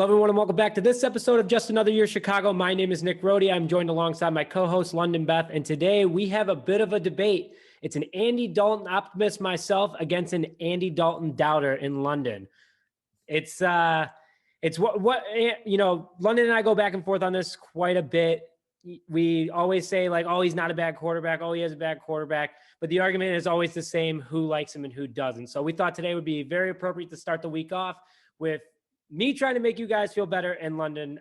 Hello, everyone, and welcome back to this episode of Just Another Year Chicago. My name is Nick Roti. I'm joined alongside my co-host, London Beth, and today we have a bit of a debate. It's an Andy Dalton optimist, myself, against an Andy Dalton doubter in London. It's what London and I go back and forth on this quite a bit. We always say, like, oh, he's not a bad quarterback. Oh, he has a bad quarterback. But the argument is always the same: who likes him and who doesn't. So we thought today would be very appropriate to start the week off with me trying to make you guys feel better in London,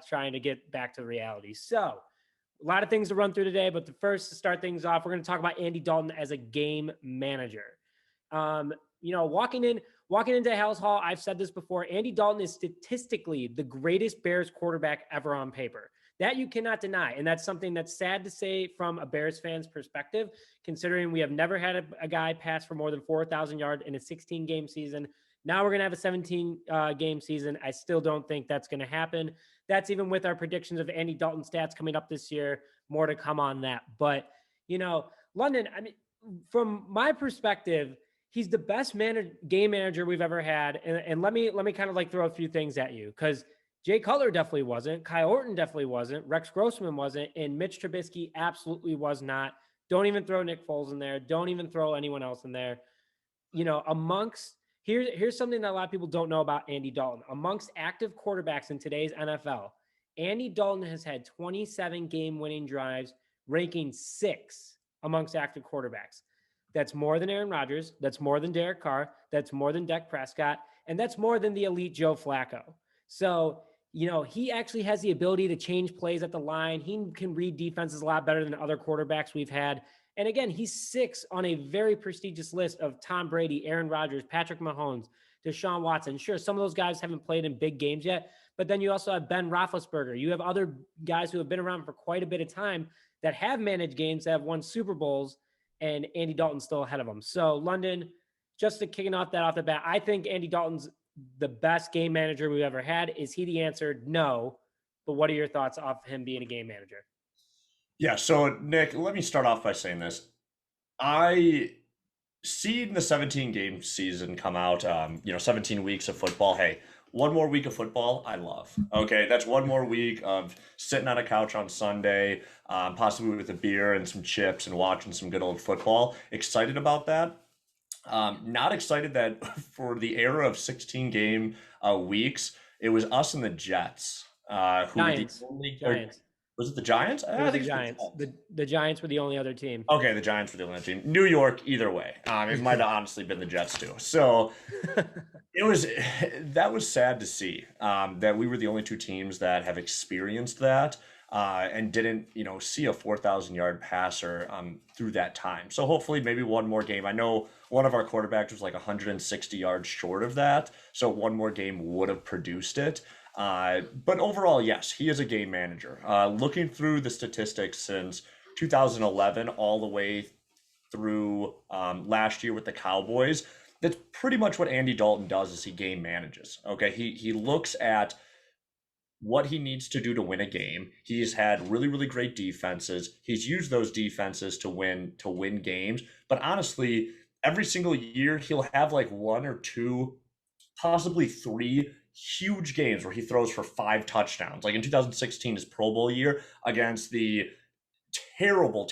trying to get back to reality. So a lot of things to run through today, but first, to start things off, we're going to talk about Andy Dalton as a game manager. Walking into Hell's Hall, I've said this before, Andy Dalton is statistically the greatest Bears quarterback ever on paper. That you cannot deny. And that's something that's sad to say from a Bears fan's perspective, considering we have never had a guy pass for more than 4,000 yards in a 16-game season. Now we're going to have a 17-game season. I still don't think that's going to happen. That's even with our predictions of Andy Dalton stats coming up this year. More to come on that. But, London, I mean, from my perspective, he's the best game manager we've ever had. And let me kind of like throw a few things at you, because Jay Cutler definitely wasn't. Kyle Orton definitely wasn't. Rex Grossman wasn't. And Mitch Trubisky absolutely was not. Don't even throw Nick Foles in there. Don't even throw anyone else in there. Here's something that a lot of people don't know about Andy Dalton. Amongst active quarterbacks in today's NFL, Andy Dalton has had 27 game-winning drives, ranking 6th amongst active quarterbacks. That's more than Aaron Rodgers. That's more than Derek Carr. That's more than Dak Prescott. And that's more than the elite Joe Flacco. So, he actually has the ability to change plays at the line. He can read defenses a lot better than other quarterbacks we've had. And again, he's 6th on a very prestigious list of Tom Brady, Aaron Rodgers, Patrick Mahomes, Deshaun Watson. Sure, some of those guys haven't played in big games yet, but then you also have Ben Roethlisberger. You have other guys who have been around for quite a bit of time that have managed games, that have won Super Bowls, and Andy Dalton's still ahead of them. So, London, just to kicking off that off the bat, I think Andy Dalton's the best game manager we've ever had. Is he the answer? No. But what are your thoughts off him being a game manager? Yeah, so Nick, let me start off by saying this. I see the 17-game season come out, 17 weeks of football. Hey, one more week of football, I love. Okay, that's one more week of sitting on a couch on Sunday, possibly with a beer and some chips and watching some good old football. Excited about that. Not excited that for the era of 16-game weeks, it was us and the Jets. Who Giants. were the only, Giants. Was it the Giants? It was the Giants. The Giants were the only other team. Okay, the Giants were the only team. New York, either way. It might have honestly been the Jets too. So that was sad to see that we were the only two teams that have experienced that and didn't, see a 4,000-yard passer through that time. So hopefully maybe one more game. I know one of our quarterbacks was like 160 yards short of that. So one more game would have produced it. But overall, yes, he is a game manager. Looking through the statistics since 2011 all the way through last year with the Cowboys, that's pretty much what Andy Dalton does is he game manages. Okay, he looks at what he needs to do to win a game. He's had really, really great defenses. He's used those defenses to win games. But honestly, every single year he'll have like one or two, possibly three huge games where he throws for 5 touchdowns. Like in 2016, his Pro Bowl year against the terrible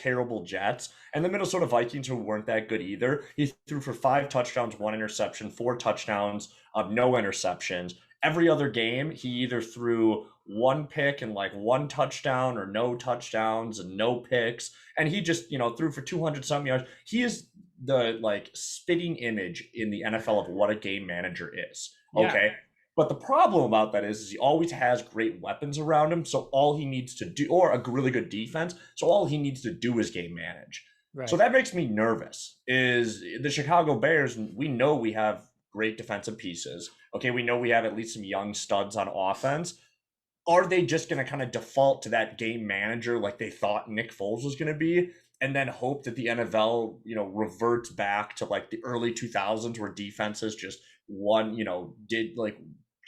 Jets and the Minnesota Vikings, who weren't that good either. He threw for 5 touchdowns, 1 interception, 4 touchdowns, no interceptions. Every other game, he either threw 1 pick and like 1 touchdown or no touchdowns and no picks. And he just, threw for 200 something yards. He is the like spitting image in the NFL of what a game manager is. Okay. Yeah. But the problem about that is he always has great weapons around him. So all he needs to do, or a really good defense. So all he needs to do is game manage. Right. So that makes me nervous is the Chicago Bears. We know we have great defensive pieces. Okay. We know we have at least some young studs on offense. Are they just going to kind of default to that game manager like they thought Nick Foles was going to be? And then hope that the NFL, reverts back to like the early 2000s where defenses just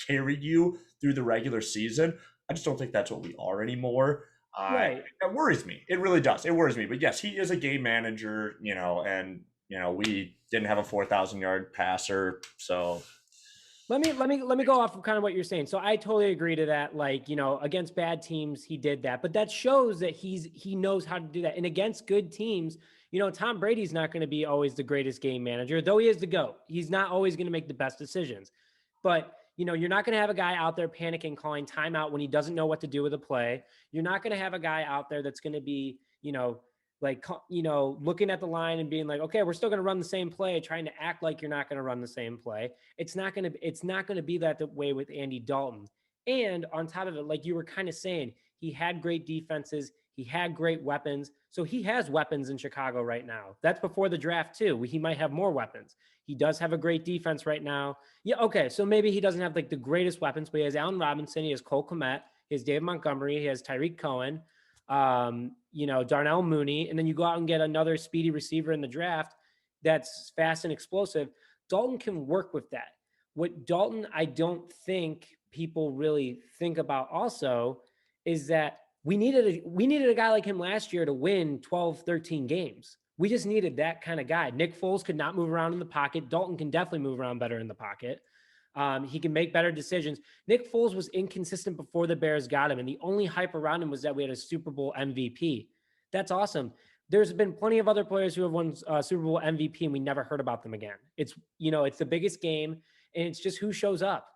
carried you through the regular season. I just don't think that's what we are anymore. Right. It worries me. It really does. It worries me. But yes, he is a game manager, and we didn't have a 4,000-yard passer. So Let me go off of kind of what you're saying. So I totally agree to that. Like, against bad teams, he did that, but that shows that he knows how to do that. And against good teams, Tom Brady's not going to be always the greatest game manager, though he is the GOAT. He's not always going to make the best decisions. But you're not going to have a guy out there panicking, calling timeout when he doesn't know what to do with a play. You're not going to have a guy out there that's going to be, looking at the line and being like, okay, we're still going to run the same play, trying to act like you're not going to run the same play. It's not going to be that the way with Andy Dalton. And on top of it, like you were kind of saying, he had great defenses. He had great weapons. So he has weapons in Chicago right now. That's before the draft too. He might have more weapons. He does have a great defense right now. Yeah. Okay. So maybe he doesn't have like the greatest weapons, but he has Allen Robinson. He has Cole Kmet. He has David Montgomery. He has Tyreek Cohen. Darnell Mooney, and then you go out and get another speedy receiver in the draft that's fast and explosive. Dalton can work with that. What Dalton, I don't think people really think about also is that we needed a guy like him last year to win 12, 13 games. We just needed that kind of guy. Nick Foles could not move around in the pocket. Dalton can definitely move around better in the pocket. He can make better decisions. Nick Foles was inconsistent before the Bears got him, and the only hype around him was that we had a Super Bowl MVP. That's awesome. There's been plenty of other players who have won Super Bowl MVP, and we never heard about them again. It's the biggest game, and it's just who shows up,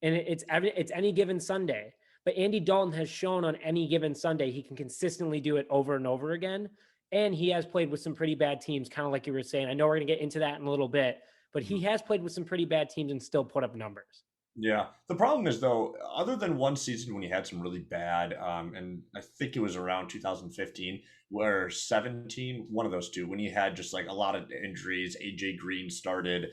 and it's any given Sunday. But Andy Dalton has shown on any given Sunday he can consistently do it over and over again, and he has played with some pretty bad teams, kind of like you were saying. I know we're going to get into that in a little bit. But he has played with some pretty bad teams and still put up numbers. Yeah. The problem is, though, other than one season when he had some really bad, and I think it was around 2015, where 17, one of those two, when he had just like a lot of injuries, AJ Green started,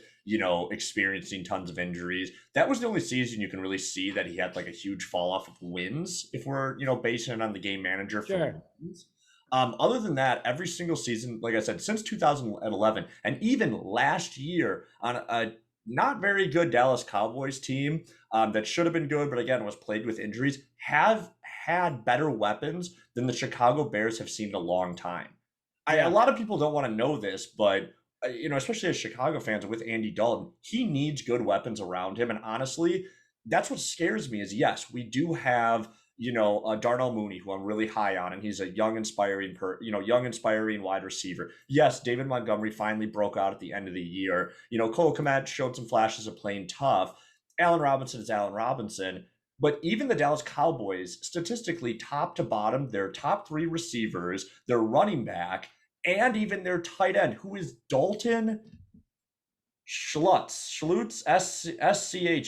experiencing tons of injuries. That was the only season you can really see that he had like a huge fall off of wins, if we're, basing it on the game manager for wins. Other than that, every single season, like I said, since 2011, and even last year on a not very good Dallas Cowboys team that should have been good, but again, was plagued with injuries, have had better weapons than the Chicago Bears have seen in a long time. A lot of people don't want to know this, but especially as Chicago fans with Andy Dalton, he needs good weapons around him. And honestly, that's what scares me is, yes, we do have Darnell Mooney, who I'm really high on, and he's a young, inspiring wide receiver. Yes, David Montgomery finally broke out at the end of the year. Cole Kmet showed some flashes of playing tough. Allen Robinson is Allen Robinson. But even the Dallas Cowboys, statistically, top to bottom, their top three receivers, their running back, and even their tight end, who is Dalton Schultz, S-C-H-U-L-T-Z,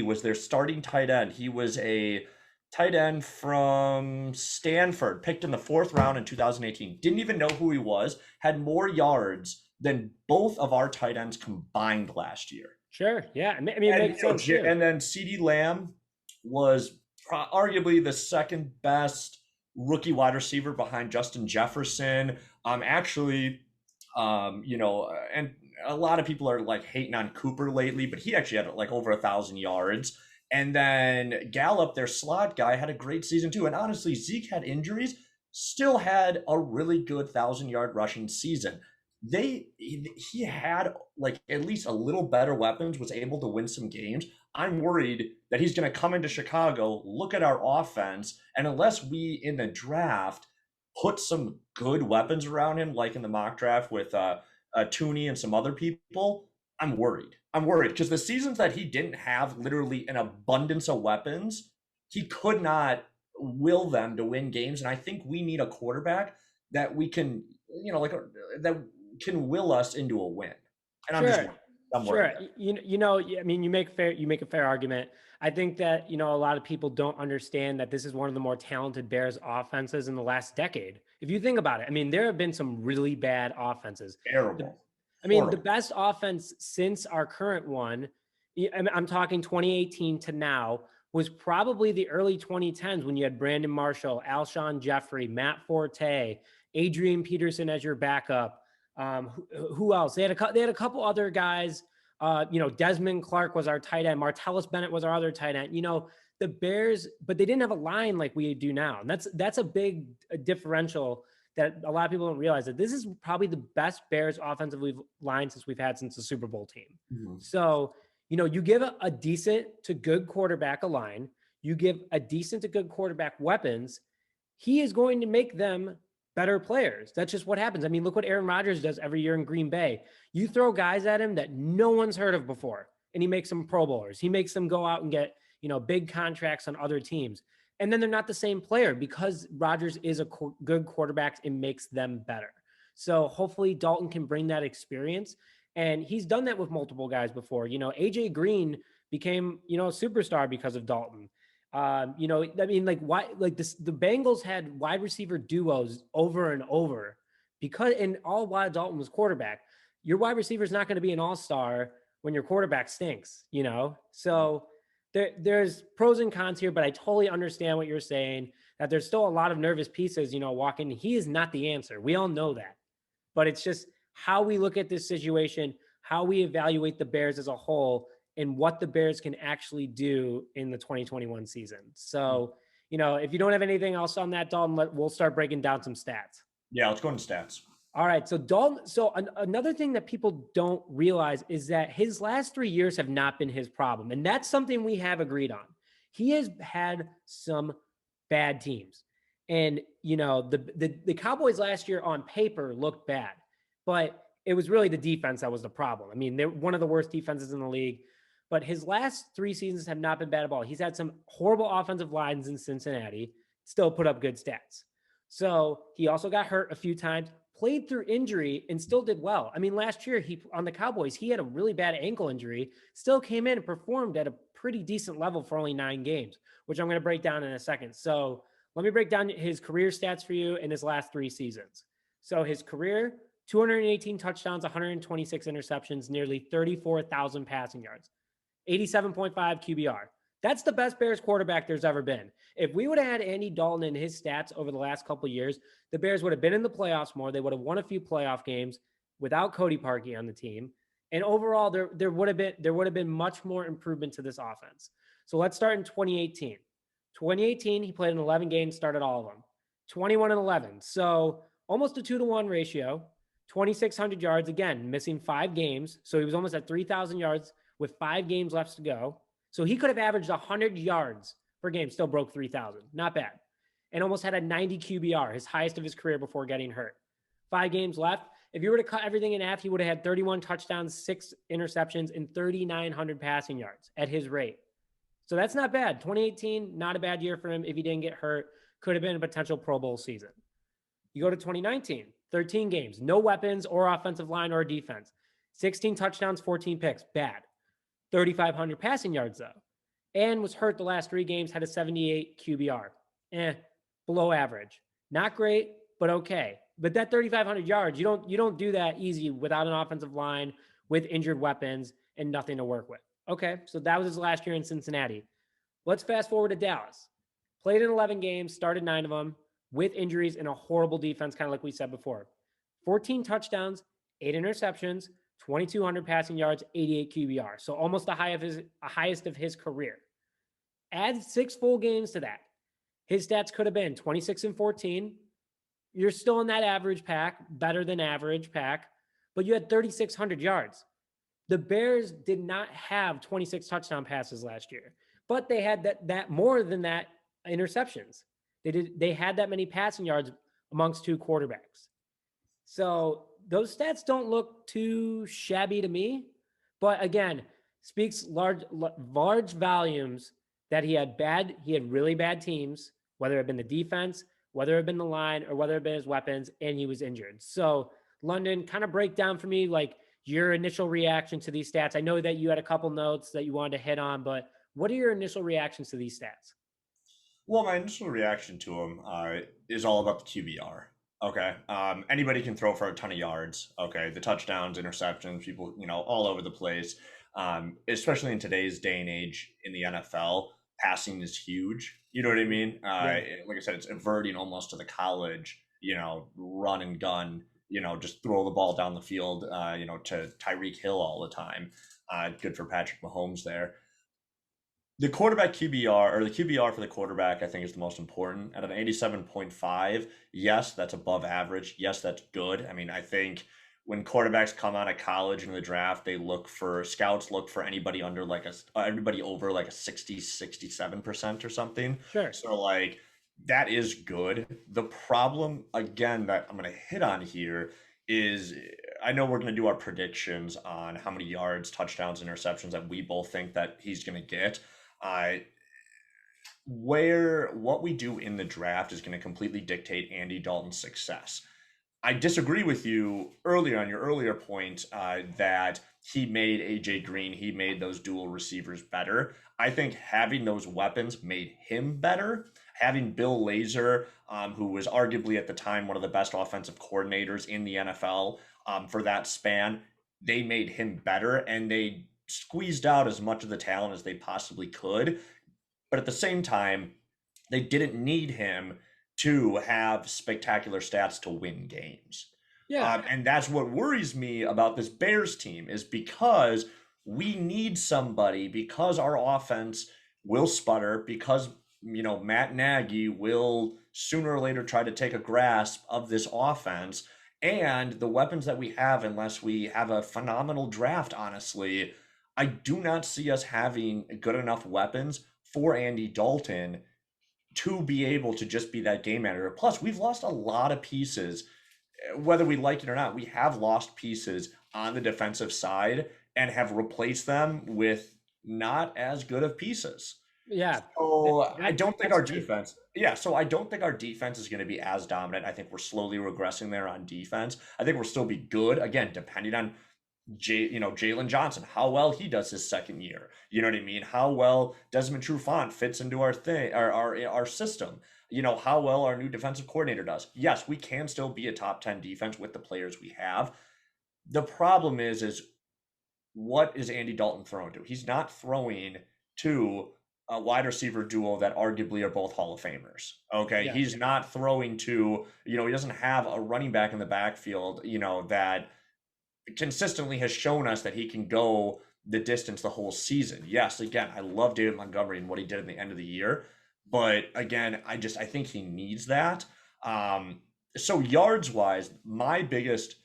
was their starting tight end. He was a tight end from Stanford, picked in the 4th round in 2018. Didn't even know who he was. Had more yards than both of our tight ends combined last year. Sure, yeah. I mean, it makes sense too. And then CeeDee Lamb was arguably the second best rookie wide receiver behind Justin Jefferson. And a lot of people are like hating on Cooper lately, but he actually had like over 1,000 yards. And then Gallup, their slot guy, had a great season too. And honestly, Zeke had injuries, still had a really good 1,000-yard rushing season. He had like at least a little better weapons, was able to win some games. I'm worried that he's going to come into Chicago, look at our offense, and unless we in the draft put some good weapons around him, like in the mock draft with Tooney and some other people, I'm worried because the seasons that he didn't have literally an abundance of weapons, he could not will them to win games. And I think we need a quarterback that we can, that can will us into a win. And I'm sure. I mean, you make a fair argument. I think that, a lot of people don't understand that this is one of the more talented Bears offenses in the last decade. If you think about it, I mean, there have been some really bad offenses. Terrible. The best offense since our current one, I'm talking 2018 to now, was probably the early 2010s when you had Brandon Marshall, Alshon Jeffrey, Matt Forte, Adrian Peterson as your backup. Who else? They had a couple other guys. Desmond Clark was our tight end. Martellus Bennett was our other tight end. The Bears, but they didn't have a line like we do now. And that's a big differential that a lot of people don't realize, that this is probably the best Bears offensive line since we've had since the Super Bowl team. Mm-hmm. So, You give a decent to good quarterback a line, you give a decent to good quarterback weapons, he is going to make them better players. That's just what happens. I mean, look what Aaron Rodgers does every year in Green Bay. You throw guys at him that no one's heard of before, and he makes them Pro Bowlers. He makes them go out and get, big contracts on other teams. And then they're not the same player because Rodgers is a good quarterback and makes them better. So hopefully Dalton can bring that experience. And he's done that with multiple guys before. AJ Green became, a superstar because of Dalton. Why, like this, the Bengals had wide receiver duos over and over because, and all while Dalton was quarterback. Your wide receiver is not going to be an all-star when your quarterback stinks, So there's pros and cons here, but I totally understand what you're saying, that there's still a lot of nervous pieces, walking. He is not the answer. We all know that, but it's just how we look at this situation, how we evaluate the Bears as a whole, and what the Bears can actually do in the 2021 season. So, if you don't have anything else on that, Dalton, we'll start breaking down some stats. Yeah, let's go into stats. All right. So Dalton, another thing that people don't realize is that his last 3 years have not been his problem. And that's something we have agreed on. He has had some bad teams. And, the Cowboys last year on paper looked bad, but it was really the defense that was the problem. I mean, they're one of the worst defenses in the league, but his last 3 seasons have not been bad at all. He's had some horrible offensive lines in Cincinnati, still put up good stats. So he also got hurt a few times, played through injury, and still did well. I mean, last year on the Cowboys, he had a really bad ankle injury, still came in and performed at a pretty decent level for only 9 games, which I'm going to break down in a second. So let me break down his career stats for you in his last 3 seasons. So his career, 218 touchdowns, 126 interceptions, nearly 34,000 passing yards, 87.5 QBR. That's the best Bears quarterback there's ever been. If we would have had Andy Dalton in his stats over the last couple of years, the Bears would have been in the playoffs more. They would have won a few playoff games without Cody Parkey on the team. And overall, there would have been much more improvement to this offense. So let's start in 2018. 2018, he played in 11 games, started all of them. 21-11. So almost a 2-to-1 ratio, 2,600 yards, again, missing 5 games. So he was almost at 3,000 yards with 5 games left to go. So he could have averaged 100 yards per game, still broke 3,000. Not bad. And almost had a 90 QBR, his highest of his career before getting hurt. 5 games left. If you were to cut everything in half, he would have had 31 touchdowns, 6 interceptions, and 3,900 passing yards at his rate. So that's not bad. 2018, not a bad year for him if he didn't get hurt. Could have been a potential Pro Bowl season. You go to 2019, 13 games, no weapons or offensive line or defense. 16 touchdowns, 14 picks. Bad. 3,500 passing yards, though. And was hurt the last 3 games, had a 78 QBR. Below average. Not great, but okay. But that 3,500 yards, you don't do that easy without an offensive line, with injured weapons, and nothing to work with. Okay, so that was his last year in Cincinnati. Let's fast forward to Dallas. Played in 11 games, started 9 of them, with injuries and a horrible defense, kind of like we said before. 14 touchdowns, 8 interceptions, 2,200 passing yards, 88 QBR. So almost the highest of his career. Add 6 full games to that. His stats could have been 26-14. You're still in that average pack, better than average pack, but you had 3,600 yards. The Bears did not have 26 touchdown passes last year, but they had that more than that interceptions. They had that many passing yards amongst 2 quarterbacks. So those stats don't look too shabby to me, but again, speaks large volumes that he had really bad teams, whether it had been the defense, whether it had been the line, or whether it had been his weapons, and he was injured. So London, kind of break down for me, like, your initial reaction to these stats. I know that you had a couple notes that you wanted to hit on, but what are your initial reactions to these stats? Well, my initial reaction to him is all about the QBR. Okay. Anybody can throw for a ton of yards. Okay. The touchdowns, interceptions, people, all over the place. Especially in today's day and age in the NFL, passing is huge. You know what I mean? Yeah. Like I said, it's averting almost to the college, run and gun, just throw the ball down the field, to Tyreek Hill all the time. Good for Patrick Mahomes there. The quarterback QBR, or the QBR for the quarterback, I think is the most important. At an 87.5, yes, that's above average. Yes, that's good. I mean, I think when quarterbacks come out of college in the draft, scouts look for anybody everybody over like a 67% or something. Sure. So like that is good. The problem again that I'm going to hit on here is I know we're going to do our predictions on how many yards, touchdowns, interceptions that we both think that he's going to get. Where what we do in the draft is going to completely dictate Andy Dalton's success. I disagree with you earlier on your earlier point that he made AJ Green, he made those dual receivers better. I think having those weapons made him better. Having Bill Lazor, who was arguably at the time one of the best offensive coordinators in the NFL for that span, they made him better and they squeezed out as much of the talent as they possibly could. But at the same time, they didn't need him to have spectacular stats to win games. Yeah. And that's what worries me about this Bears team is because we need somebody because our offense will sputter because Matt Nagy will sooner or later try to take a grasp of this offense and the weapons that we have unless we have a phenomenal draft. Honestly, I do not see us having good enough weapons for Andy Dalton to be able to just be that game manager. Plus, we've lost a lot of pieces, whether we like it or not. We have lost pieces on the defensive side and have replaced them with not as good of pieces. Yeah. So I don't think our defense. Yeah, so I don't think our defense is going to be as dominant. I think we're slowly regressing there on defense. I think we'll still be good again, depending on Jalen Johnson, how well he does his second year. You know what I mean? How well Desmond Trufant fits into our thing, our system. How well our new defensive coordinator does. Yes, we can still be a top 10 defense with the players we have. The problem is what is Andy Dalton throwing to? He's not throwing to a wide receiver duo that arguably are both Hall of Famers. Okay. Yeah. He's not throwing to, he doesn't have a running back in the backfield, that consistently has shown us that he can go the distance the whole season. Yes, again, I love David Montgomery and what he did at the end of the year, but again, I think he needs that. So yards wise, my biggest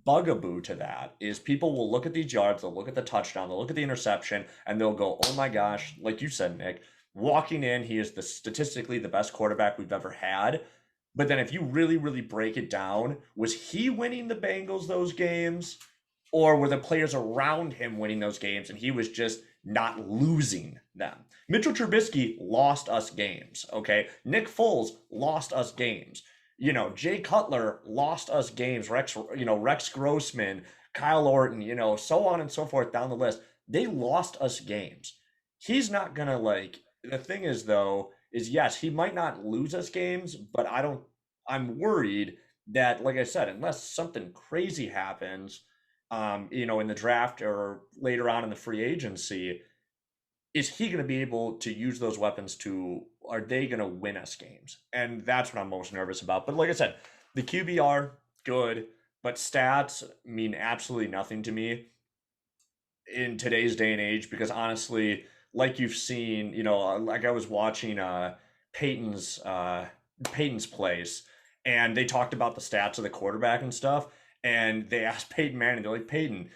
bugaboo to that is people will look at these yards, they'll look at the touchdown, they'll look at the interception, and they'll go, "Oh my gosh!" Like you said, Nick, walking in, he is statistically the best quarterback we've ever had. But then if you really, really break it down, was he winning the Bengals those games? Or were the players around him winning those games and he was just not losing them? Mitchell Trubisky lost us games, okay? Nick Foles lost us games. Jay Cutler lost us games. Rex Grossman, Kyle Orton, so on and so forth down the list. They lost us games. He's not going to the thing is though, is yes, he might not lose us games, but I'm worried that, like I said, unless something crazy happens, in the draft or later on in the free agency, is he going to be able to use those weapons are they going to win us games? And that's what I'm most nervous about. But like I said, the QBR, good, but stats mean absolutely nothing to me in today's day and age, because honestly, like you've seen, like I was watching Peyton's place, and they talked about the stats of the quarterback and stuff, and they asked Peyton Manning, they're like, "Peyton,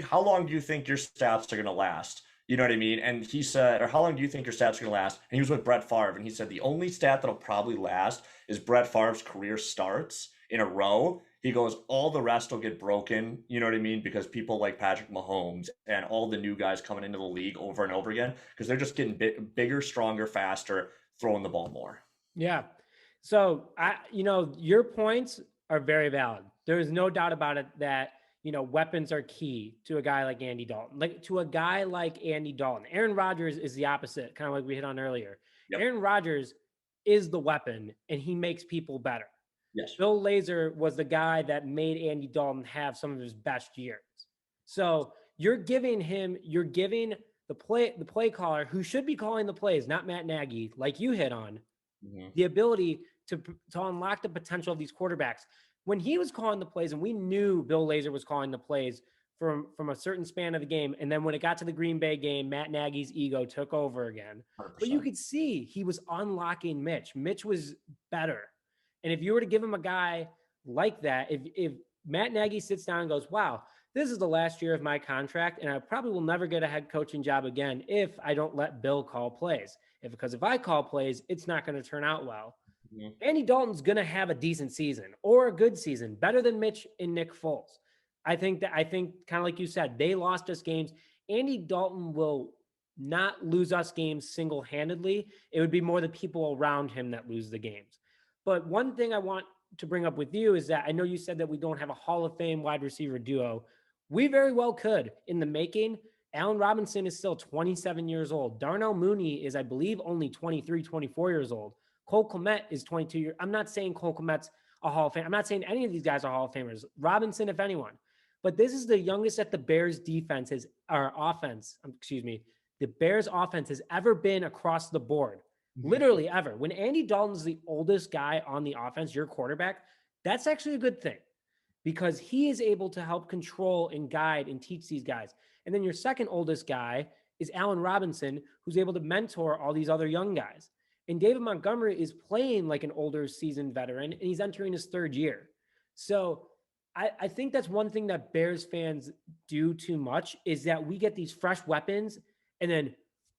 how long do you think your stats are going to last?" You know what I mean? And he said, or how long do you think your stats are going to last? And he was with Brett Favre, and he said the only stat that'll probably last is Brett Favre's career starts in a row. He goes, all the rest will get broken, you know what I mean? Because people like Patrick Mahomes and all the new guys coming into the league over and over again, because they're just getting bigger, stronger, faster, throwing the ball more. Yeah. So your points are very valid. There is no doubt about it that, weapons are key to a guy like Andy Dalton. Aaron Rodgers is the opposite, kind of like we hit on earlier. Yep. Aaron Rodgers is the weapon and he makes people better. Yes. Bill Lazor was the guy that made Andy Dalton have some of his best years. So you're giving the play caller who should be calling the plays, not Matt Nagy, like you hit on, the ability to unlock the potential of these quarterbacks. When he was calling the plays, and we knew Bill Lazor was calling the plays from a certain span of the game, and then when it got to the Green Bay game, Matt Nagy's ego took over again. 100%. But you could see he was unlocking Mitch. Mitch was better. And if you were to give him a guy like that, if Matt Nagy sits down and goes, wow, this is the last year of my contract, and I probably will never get a head coaching job again if I don't let Bill call plays. Because if I call plays, it's not going to turn out well. Mhm. Andy Dalton's going to have a decent season or a good season, better than Mitch and Nick Foles. I think kind of like you said, they lost us games. Andy Dalton will not lose us games single-handedly. It would be more the people around him that lose the games. But one thing I want to bring up with you is that I know you said that we don't have a Hall of Fame wide receiver duo. We very well could in the making. Allen Robinson is still 27 years old. Darnell Mooney is, I believe, only 23, 24 years old. Cole Kmet is 22 years. I'm not saying Cole Kmet's a Hall of Fame. I'm not saying any of these guys are Hall of Famers. Robinson, if anyone. But this is the youngest that the Bears defense has, or offense, excuse me, the Bears offense has ever been across the board. Literally ever. When Andy Dalton's the oldest guy on the offense, your quarterback, that's actually a good thing because he is able to help control and guide and teach these guys. And then your second oldest guy is Allen Robinson, who's able to mentor all these other young guys. And David Montgomery is playing like an older seasoned veteran, and he's entering his third year. So I think that's one thing that Bears fans do too much is that we get these fresh weapons, and then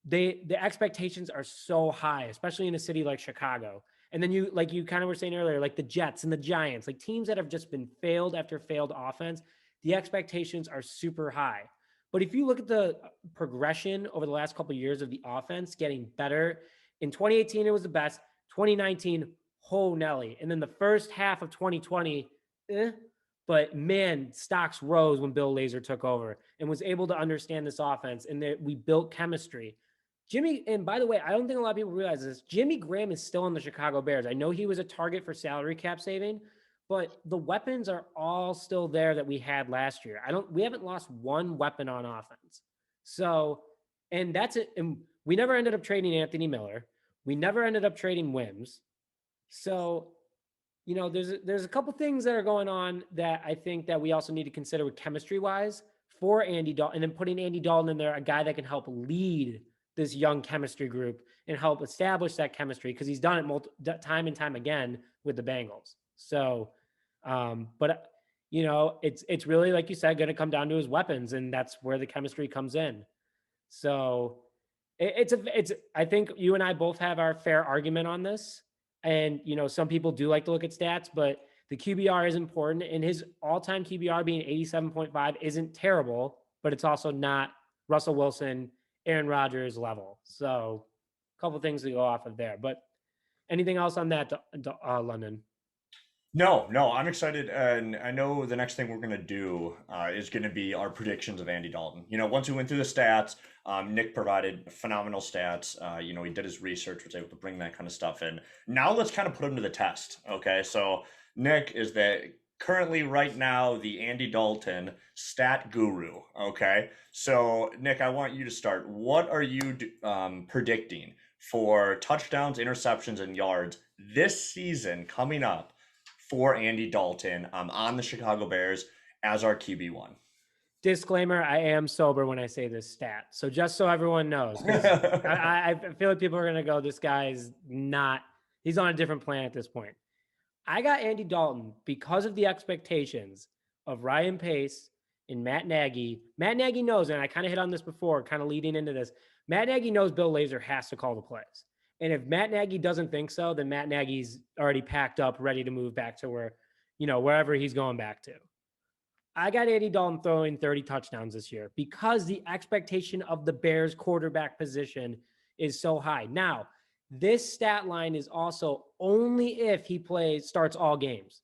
the expectations are so high, especially in a city like Chicago. And then you, like you kind of were saying earlier, like the Jets and the Giants, like teams that have just been failed after failed offense, the expectations are super high. But if you look at the progression over the last couple of years of the offense getting better, in 2018, it was the best. 2019, ho Nelly. And then the first half of 2020, but man, stocks rose when Bill Lazor took over and was able to understand this offense, and that we built chemistry. Jimmy, and by the way, I don't think a lot of people realize this. Jimmy Graham is still on the Chicago Bears. I know he was a target for salary cap saving, but the weapons are all still there that we had last year. We haven't lost one weapon on offense. So, and that's it. And we never ended up trading Anthony Miller. We never ended up trading Wims. So, there's a couple things that are going on that I think that we also need to consider with chemistry wise for Andy Dalton, and then putting Andy Dalton in there, a guy that can help lead this young chemistry group and help establish that chemistry because he's done it time and time again with the Bengals. So, but it's really, like you said, going to come down to his weapons, and that's where the chemistry comes in. So I think you and I both have our fair argument on this. And, some people do like to look at stats, but the QBR is important, and his all-time QBR being 87.5 isn't terrible, but it's also not Russell Wilson, Aaron Rodgers level. So a couple things to go off of there, but anything else on that, London? No, I'm excited, and I know the next thing we're gonna do is gonna be our predictions of Andy Dalton. Once we went through the stats, Nick provided phenomenal stats. He did his research, was able to bring that kind of stuff in. Now let's kind of put him to the test. Okay, so Nick is currently right now the Andy Dalton stat guru. Okay, so Nick, I want you to start. What are you predicting for touchdowns, interceptions, and yards this season coming up for Andy Dalton on the Chicago Bears as our QB1? Disclaimer, I am sober when I say this stat. So just so everyone knows, I feel like people are going to go, this guy's not, he's on a different planet at this point. I got Andy Dalton because of the expectations of Ryan Pace and Matt Nagy. Matt Nagy knows, and I kind of hit on this before, kind of leading into this. Matt Nagy knows Bill Lazor has to call the plays. And if Matt Nagy doesn't think so, then Matt Nagy's already packed up, ready to move back to wherever he's going back to. I got Andy Dalton throwing 30 touchdowns this year because the expectation of the Bears quarterback position is so high. Now, this stat line is also only if he starts all games.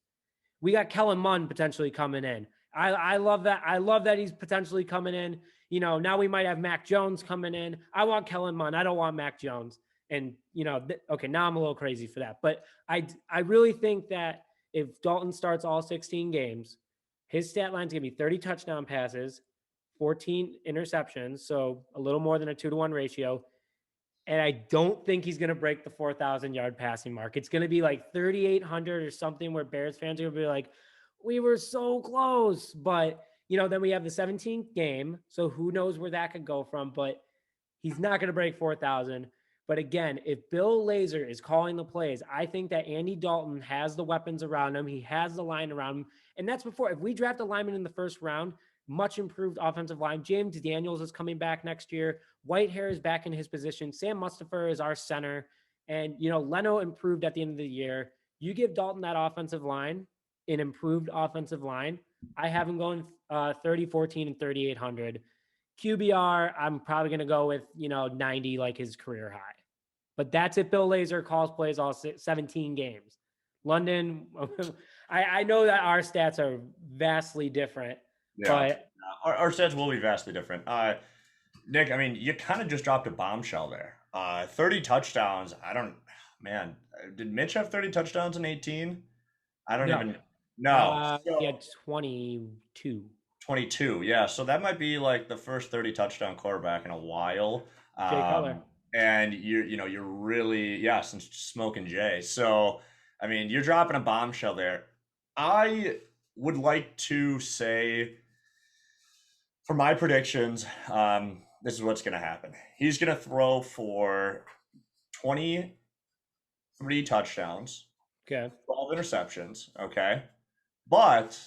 We got Kellen Mond potentially coming in. I love that. I love that he's potentially coming in. Now we might have Mac Jones coming in. I want Kellen Mond. I don't want Mac Jones. And, okay, now I'm a little crazy for that. But I really think that if Dalton starts all 16 games, his stat line is going to be 30 touchdown passes, 14 interceptions, so a little more than a 2-to-1 ratio. And I don't think he's going to break the 4,000-yard passing mark. It's going to be like 3,800 or something where Bears fans are going to be like, we were so close. But, then we have the 17th game, so who knows where that could go from. But he's not going to break 4,000. But again, if Bill Lazor is calling the plays, I think that Andy Dalton has the weapons around him. He has the line around him. And that's before, if we draft a lineman in the first round, much improved offensive line. James Daniels is coming back next year. Whitehair is back in his position. Sam Mustipher is our center. And, Leno improved at the end of the year. You give Dalton that offensive line, an improved offensive line. I have him going 30, 14, and 3,800. QBR, I'm probably going to go with, 90 like his career high. But that's if Bill Lazor calls plays all 17 games. London, I know that our stats are vastly different. Yeah, But our stats will be vastly different. Nick, I mean, you kind of just dropped a bombshell there. 30 touchdowns. Man, did Mitch have 30 touchdowns in 18? I don't no. even know. He had 22. 22, yeah. So that might be like the first 30 touchdown quarterback in a while. Jay Cutler. And you're really, since smoking Jay. So, I mean, you're dropping a bombshell there. I would like to say, for my predictions, this is what's going to happen. He's going to throw for 23 touchdowns, Okay. 12 interceptions, okay? But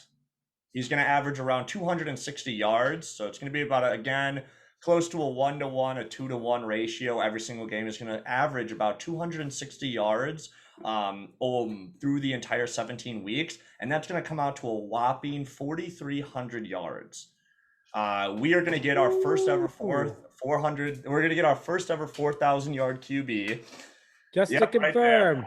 he's going to average around 260 yards. So it's going to be about, again, close to a 1-to-1, a 2-to-1 ratio. Every single game is going to average about 260 yards through the entire 17 weeks. And that's going to come out to a whopping 4,300 yards. We are going to get our first ever 400. We're going to get our first ever 4,000 yard QB. Just to confirm.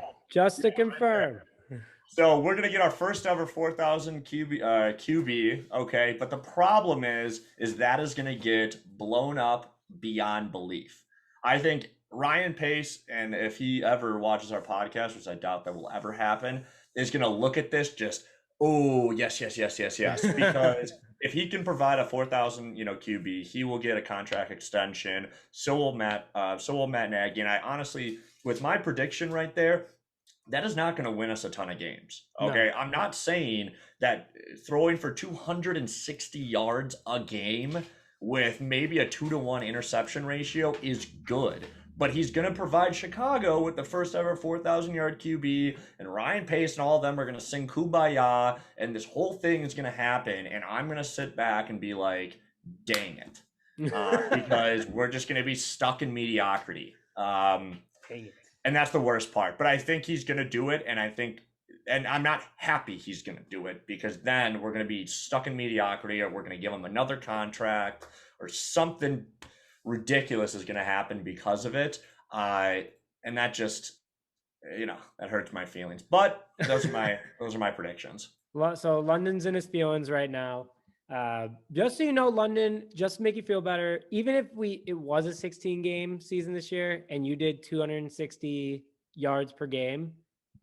So we're going to get our first ever 4,000 QB. Okay. But the problem is that is going to get blown up beyond belief. I think Ryan Pace, and if he ever watches our podcast, which I doubt that will ever happen, is going to look at this just, oh, yes. Because if he can provide a 4,000, QB, he will get a contract extension. So will Matt Nagy. And I honestly, with my prediction right there, that is not going to win us a ton of games. Okay. No. I'm not saying that throwing for 260 yards a game with maybe a 2-to-1 interception ratio is good. But he's going to provide Chicago with the first ever 4,000 yard QB, and Ryan Pace and all of them are going to sing Kumbaya, and this whole thing is going to happen. And I'm going to sit back and be like, dang it. Because we're just going to be stuck in mediocrity. Dang it. And that's the worst part. But I think he's going to do it. And I'm not happy he's going to do it, because then we're going to be stuck in mediocrity, or we're going to give him another contract, or something ridiculous is going to happen because of it. And that just, that hurts my feelings. But those are my predictions. So London's in his feelings right now. Just so you know, London, just to make you feel better, even if it was a 16 game season this year and you did 260 yards per game,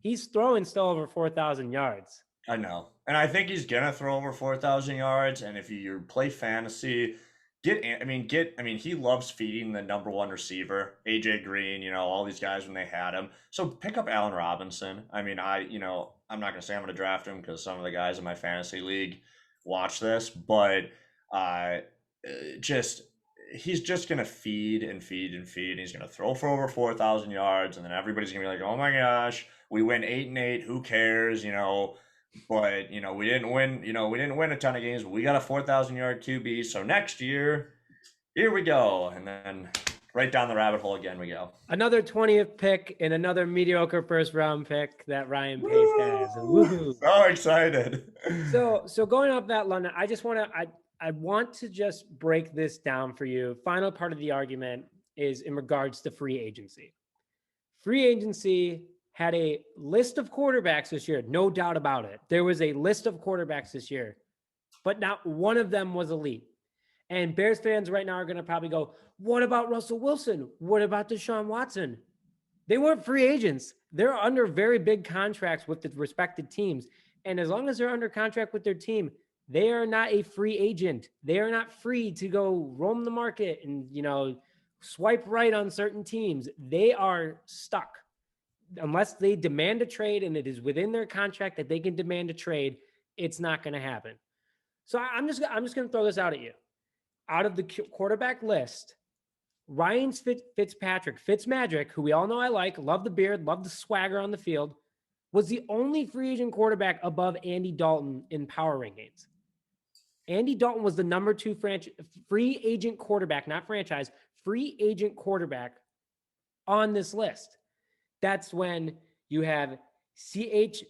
he's throwing still over 4,000 yards. I know. And I think he's going to throw over 4,000 yards. And if you play fantasy, he loves feeding the number one receiver, AJ Green, all these guys when they had him. So pick up Allen Robinson. I mean, I'm not going to say I'm going to draft him, because some of the guys in my fantasy league watch this, but he's just going to feed and feed and feed. And he's going to throw for over 4,000 yards. And then everybody's going to be like, oh my gosh, we went 8-8. Who cares? But, we didn't win a ton of games, but we got a 4,000 yard QB. So next year, here we go. And then right down the rabbit hole again we go. Another 20th pick and another mediocre first round pick that Ryan Pace has. Woo-hoo. So excited. So going up that, London, I want to just break this down for you. Final part of the argument is in regards to free agency. Free agency had a list of quarterbacks this year, no doubt about it. There was a list of quarterbacks this year, but not one of them was elite. And Bears fans right now are going to probably go, what about Russell Wilson? What about Deshaun Watson? They weren't free agents. They're under very big contracts with the respected teams. And as long as they're under contract with their team, they are not a free agent. They are not free to go roam the market and, swipe right on certain teams. They are stuck. Unless they demand a trade and it is within their contract that they can demand a trade, it's not going to happen. So I'm just going to throw this out at you. Out of the quarterback list, Ryan Fitzmagic, who we all know I like, love the beard, love the swagger on the field, was the only free agent quarterback above Andy Dalton in power rankings. Andy Dalton was the number 2 free agent quarterback, not franchise, free agent quarterback on this list. That's when you have CH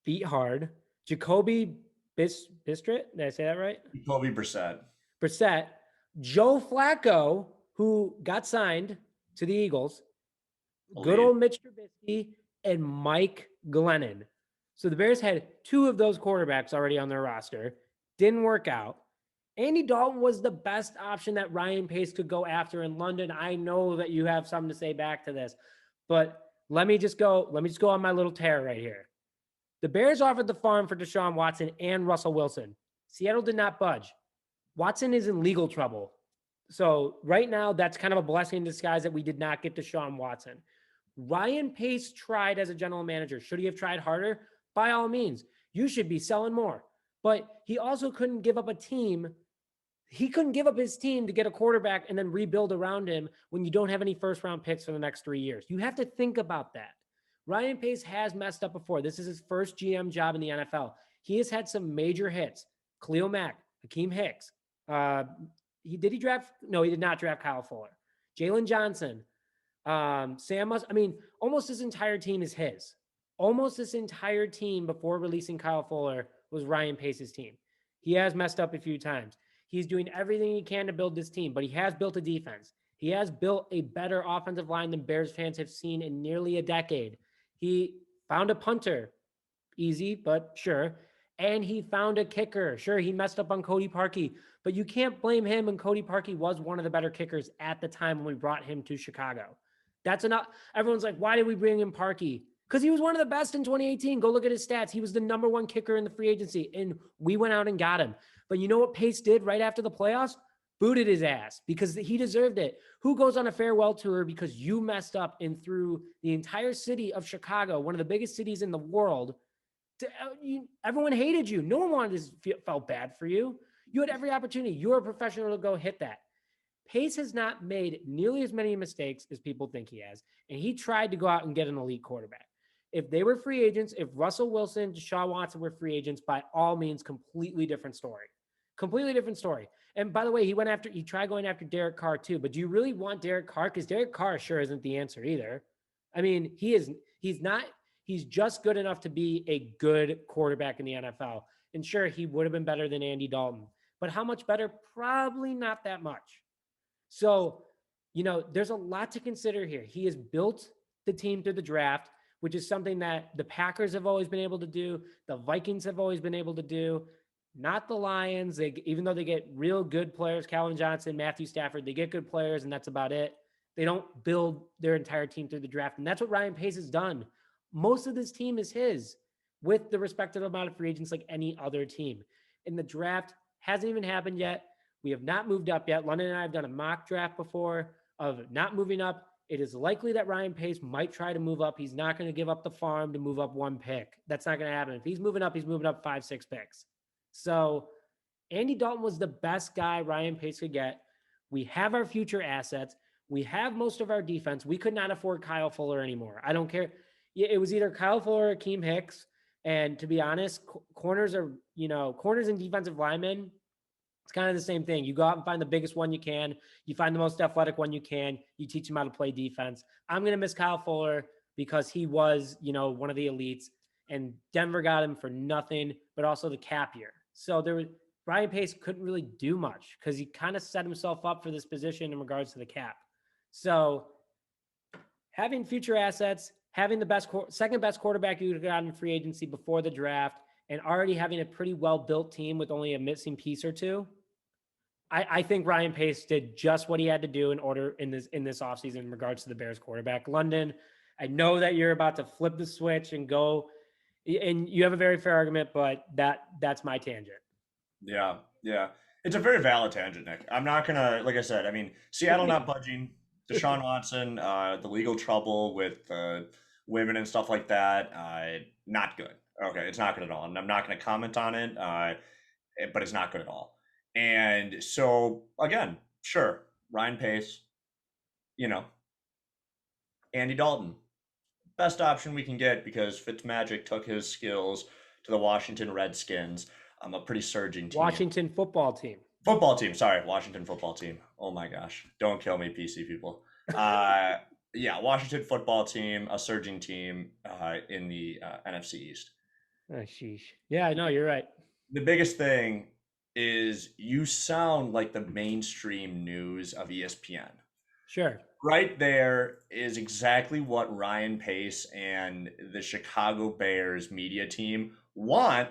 Beat Hard, Jacoby Bistrett. Did I say that right? Jacoby Brissett. Brissett, Joe Flacco, who got signed to the Eagles, good old Mitch Trubisky, and Mike Glennon. So the Bears had 2 of those quarterbacks already on their roster. Didn't work out. Andy Dalton was the best option that Ryan Pace could go after in London. I know that you have something to say back to this, but let me just go on my little tear right here. The Bears offered the farm for Deshaun Watson and Russell Wilson. Seattle did not budge. Watson is in legal trouble. So right now, that's kind of a blessing in disguise that we did not get Deshaun Watson. Ryan Pace tried as a general manager. Should he have tried harder? By all means. You should be selling more. But he also couldn't give up a team. He couldn't give up his team to get a quarterback and then rebuild around him when you don't have any first-round picks for the next 3 years. You have to think about that. Ryan Pace has messed up before. This is his first GM job in the NFL. He has had some major hits. Khalil Mack, Hakeem Hicks. He did not draft Kyle Fuller. Jalen Johnson, Sam Mus. I mean, almost this entire team is his. Almost this entire team before releasing Kyle Fuller was Ryan Pace's team. He has messed up a few times. He's doing everything he can to build this team, but he has built a defense. He has built a better offensive line than Bears fans have seen in nearly a decade. He found a punter, easy, but sure. And he found a kicker. Sure, he messed up on Cody Parkey, but you can't blame him. And Cody Parkey was one of the better kickers at the time when we brought him to Chicago. That's enough. Everyone's like, why did we bring in Parkey? Because he was one of the best in 2018. Go look at his stats. He was the number 1 kicker in the free agency, and we went out and got him. But you know what Pace did right after the playoffs? Booted his ass because he deserved it. Who goes on a farewell tour because you messed up and threw the entire city of Chicago, one of the biggest cities in the world, everyone hated you. No one felt bad for you. You had every opportunity. You're a professional to go hit that. Pace has not made nearly as many mistakes as people think he has, and he tried to go out and get an elite quarterback. If they were free agents, if Russell Wilson, Deshaun Watson were free agents, by all means, completely different story. Completely different story. And by the way, he tried going after Derek Carr too, but do you really want Derek Carr? Because Derek Carr sure isn't the answer either. I mean, he's just good enough to be a good quarterback in the NFL. And sure, he would have been better than Andy Dalton, but how much better? Probably not that much. So, there's a lot to consider here. He has built the team through the draft, which is something that the Packers have always been able to do. The Vikings have always been able to do. Not the Lions. Even though they get real good players, Calvin Johnson, Matthew Stafford, they get good players, and that's about it. They don't build their entire team through the draft. And that's what Ryan Pace has done. Most of this team is his, with the respective amount of free agents like any other team. And the draft hasn't even happened yet. We have not moved up yet. London and I have done a mock draft before of not moving up. It is likely that Ryan Pace might try to move up. He's not going to give up the farm to move up 1 pick. That's not going to happen. If he's moving up 5-6 picks. So Andy Dalton was the best guy Ryan Pace could get. We have our future assets. We have most of our defense. We could not afford Kyle Fuller anymore. I don't care. It was either Kyle Fuller or Hakeem Hicks. And to be honest, corners and defensive linemen, it's kind of the same thing. You go out and find the biggest one you can. You find the most athletic one you can. You teach him how to play defense. I'm going to miss Kyle Fuller because he was, one of the elites. And Denver got him for nothing, but also the cap year. So Ryan Pace couldn't really do much because he kind of set himself up for this position in regards to the cap. So having future assets, having the second best quarterback you could have gotten in free agency before the draft, and already having a pretty well-built team with only a missing piece or two, I think Ryan Pace did just what he had to do in this offseason in regards to the Bears quarterback. London, I know that you're about to flip the switch and go, and you have a very fair argument, but that's my tangent. Yeah. It's a very valid tangent, Nick. I'm not going to, like I said, I mean, Seattle not budging, Deshaun Watson, the legal trouble with women and stuff like that, not good. Okay, it's not good at all. And I'm not going to comment on it, but it's not good at all. And so, again, sure, Ryan Pace, Andy Dalton, best option we can get because Fitzmagic took his skills to the Washington Redskins. A pretty surging team. Washington football team. Football team, sorry, Washington football team. Oh my gosh. Don't kill me, PC people. Uh, yeah, Washington football team, a surging team in the NFC East. Oh, sheesh. Yeah, no, you're right. The biggest thing is you sound like the mainstream news of ESPN. Sure. Right there is exactly what Ryan Pace and the Chicago Bears media team want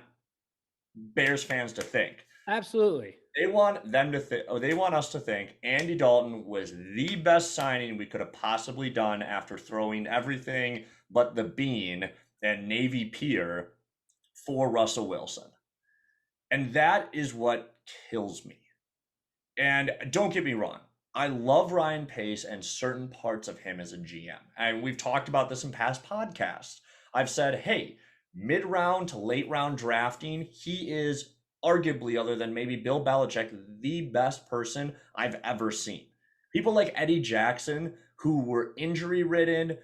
Bears fans to think. Absolutely. They want them to think, they want us to think Andy Dalton was the best signing we could have possibly done after throwing everything but the bean and Navy Pier for Russell Wilson. And that is what kills me. And don't get me wrong, I love Ryan Pace and certain parts of him as a GM. And we've talked about this in past podcasts. I've said, hey, mid round to late round drafting, he is arguably, other than maybe Bill Belichick, the best person I've ever seen. People like Eddie Jackson, who were injury ridden,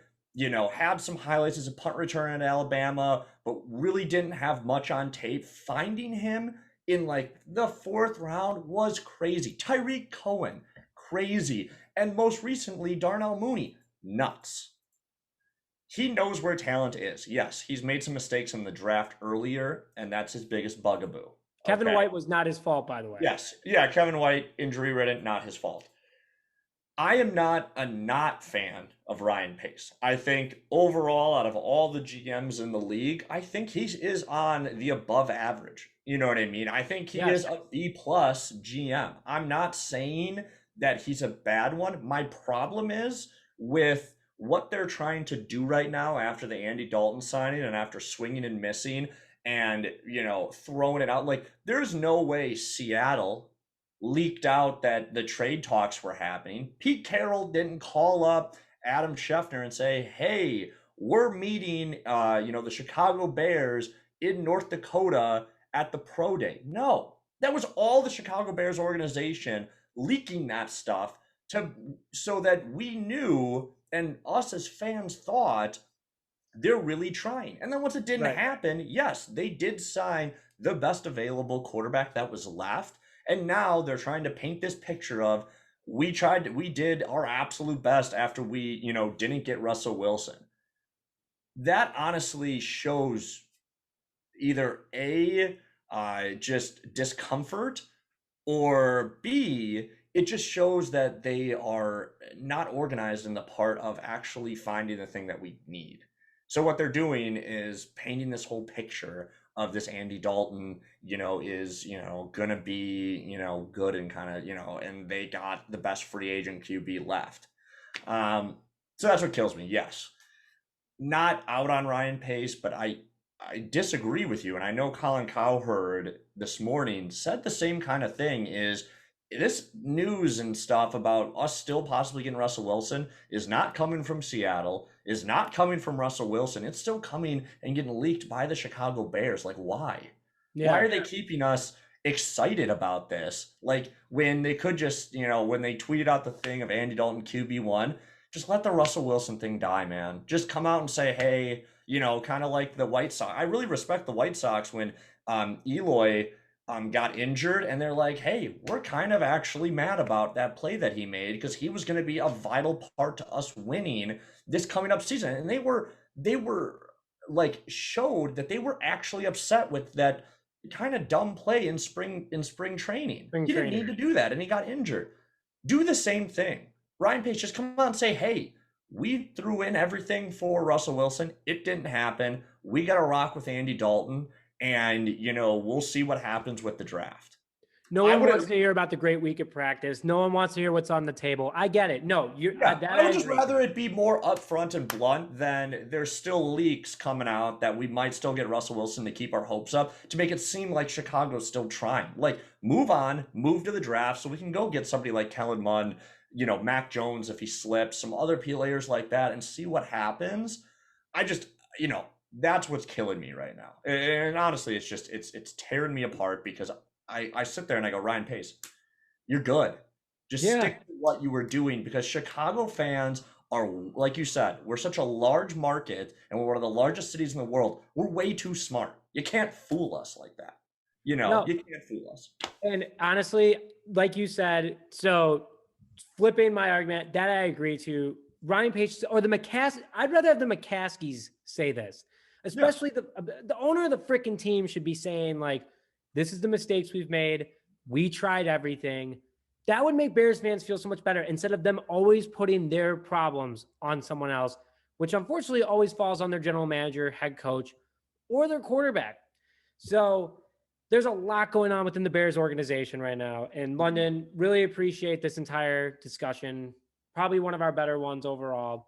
had some highlights as a punt return at Alabama, but really didn't have much on tape. Finding him in like the fourth round was crazy. Tyreek Cohen, crazy. And most recently, Darnell Mooney, nuts. He knows where talent is. Yes, he's made some mistakes in the draft earlier, and that's his biggest bugaboo. Kevin White was not his fault, by the way. Yes. Yeah, Kevin White, injury ridden, not his fault. I am not a fan of Ryan Pace. I think overall, out of all the GMs in the league, I think he is on the above average. You know what I mean? I think he is a B plus GM. I'm not saying that he's a bad one. My problem is with what they're trying to do right now after the Andy Dalton signing and after swinging and missing and, throwing it out. Like, there's no way Seattle leaked out that the trade talks were happening. Pete Carroll didn't call up Adam Schefter and say, hey, we're meeting, the Chicago Bears in North Dakota at the pro day. No, that was all the Chicago Bears organization leaking that stuff so that we knew and us as fans thought they're really trying. And then once it didn't happen, yes, they did sign the best available quarterback that was left. And now they're trying to paint this picture of we did our absolute best after we, didn't get Russell Wilson. That honestly shows either A, just discomfort, or B, it just shows that they are not organized in the part of actually finding the thing that we need. So what they're doing is painting this whole picture of this Andy Dalton, is, gonna be, good and kind of, and they got the best free agent QB left. So that's what kills me. Yes. Not out on Ryan Pace, but I disagree with you. And I know Colin Cowherd this morning said the same kind of thing is this news and stuff about us still possibly getting Russell Wilson is not coming from Seattle, is not coming from Russell Wilson. It's still coming and getting leaked by the Chicago Bears. Like, why? Yeah. Why are they keeping us excited about this? Like, when they could just, when they tweeted out the thing of Andy Dalton QB1, just let the Russell Wilson thing die, man. Just come out and say, hey, kind of like the White Sox. I really respect the White Sox when Eloy got injured, and they're like, hey, we're kind of actually mad about that play that he made because he was going to be a vital part to us winning this coming up season. And they were like showed that they were actually upset with that kind of dumb play in spring training. He didn't need to do that, and he got injured. Do the same thing. Ryan Pace, just come on and say, hey, we threw in everything for Russell Wilson. It didn't happen. We got to rock with Andy Dalton. And, we'll see what happens with the draft. No one wants to hear about the great week of practice. No one wants to hear what's on the table. I get it. No, I would just rather it be more upfront and blunt than there's still leaks coming out that we might still get Russell Wilson to keep our hopes up to make it seem like Chicago's still trying. Like, move on, move to the draft so we can go get somebody like Kellen Mond, Mac Jones if he slips, some other players like that and see what happens. I just, that's what's killing me right now. And honestly, it's just, it's tearing me apart because I sit there and I go, Ryan Pace, you're good. Just stick to what you were doing because Chicago fans are, like you said, we're such a large market and we're one of the largest cities in the world. We're way too smart. You can't fool us like that. No, You can't fool us. and honestly, like you said, so flipping my argument, that I agree to. Ryan Pace or the McCaskies, I'd rather have the McCaskies say this, Yeah. especially the owner of the freaking team should be saying, like, this is the mistakes we've made. We tried everything. That would make Bears fans feel so much better instead of them always putting their problems on someone else, which unfortunately always falls on their general manager, head coach, or their quarterback. So there's a lot going on within the Bears organization right now. And London, really appreciate this entire discussion. Probably one of our better ones overall.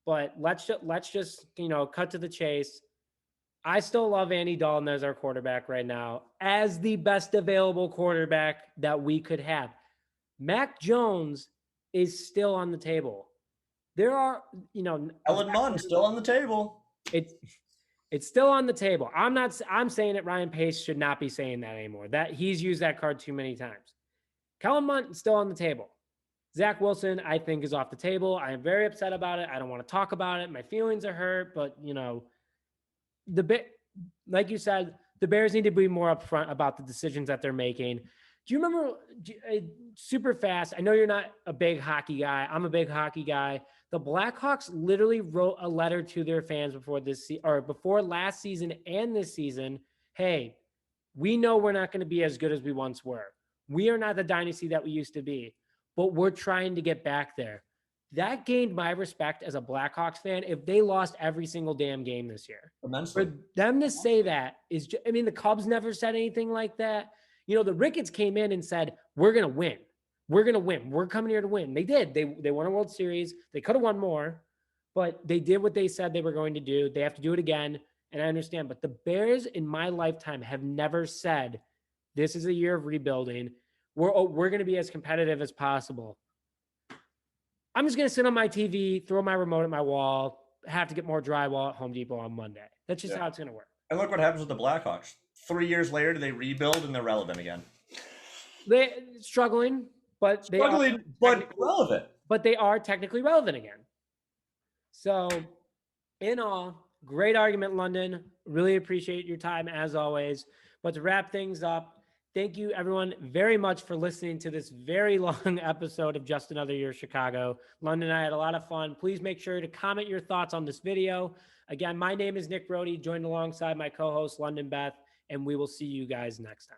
But let's just cut to the chase. I still love Andy Dalton as our quarterback right now, as the best available quarterback that we could have. Mac Jones is still on the table. There are, Ellen Munn still on the table. It's still on the table. I'm saying it. Ryan Pace should not be saying that anymore. That he's used that card too many times. Kellen Mond is still on the table. Zach Wilson, I think, is off the table. I am very upset about it. I don't want to talk about it. My feelings are hurt, but like you said, the Bears need to be more upfront about the decisions that they're making. Do you remember super fast? I know you're not a big hockey guy. I'm a big hockey guy. The Blackhawks literally wrote a letter to their fans before last season and this season. Hey, we know we're not going to be as good as we once were. We are not the dynasty that we used to be, but we're trying to get back there. That gained my respect as a Blackhawks fan if they lost every single damn game this year. Immensely. For them to say that is just, the Cubs never said anything like that. The Ricketts came in and said, we're going to win. We're going to win. We're coming here to win. They did. They won a World Series. They could have won more, but they did what they said they were going to do. They have to do it again, and I understand. But the Bears in my lifetime have never said, this is a year of rebuilding. We're going to be as competitive as possible. I'm just going to sit on my TV, throw my remote at my wall, have to get more drywall at Home Depot on Monday. That's just how it's going to work. And look what happens with the Blackhawks. 3 years later, do they rebuild and they're relevant again? They're struggling, but relevant. But they are technically relevant again. So, in all, great argument, London. Really appreciate your time as always. But to wrap things up, thank you everyone very much for listening to this very long episode of Just Another Year Chicago. London and I had a lot of fun. Please make sure to comment your thoughts on this video. Again, my name is Nick Roti, joined alongside my co-host London Beth, and we will see you guys next time.